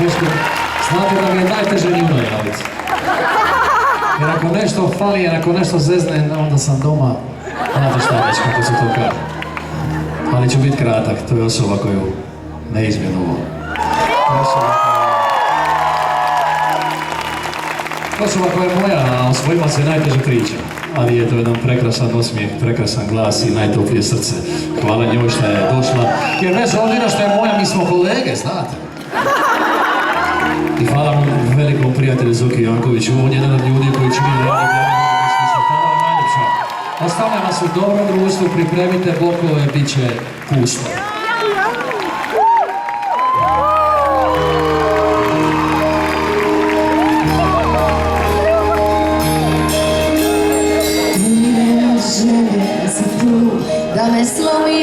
teško. Znate da mi je najteže njima javiti. Jer ako nešto fali, jer ako nešto zezne, onda sam doma. Znate šta već, kako se to kaže. Ali ću biti kratak, to je osoba koju neizmjerno volim. Osoba koja je moja, a o svojima se najteže priča. Ali je to jedan prekrasan osmijeh, prekrasan glas i najtoplije srce. Hvala njoj što je došla. Jer bez obzira što je moja, mi smo kolege, znate. I hvala mu velikom prijatelju Zoki Jankoviću. On je jedan od ljudi koji će mi raditi. Hvala vam najljepša. Ostavljam vas u dobrom društvu, pripremite blokove, bit će pusto. Da me slomiš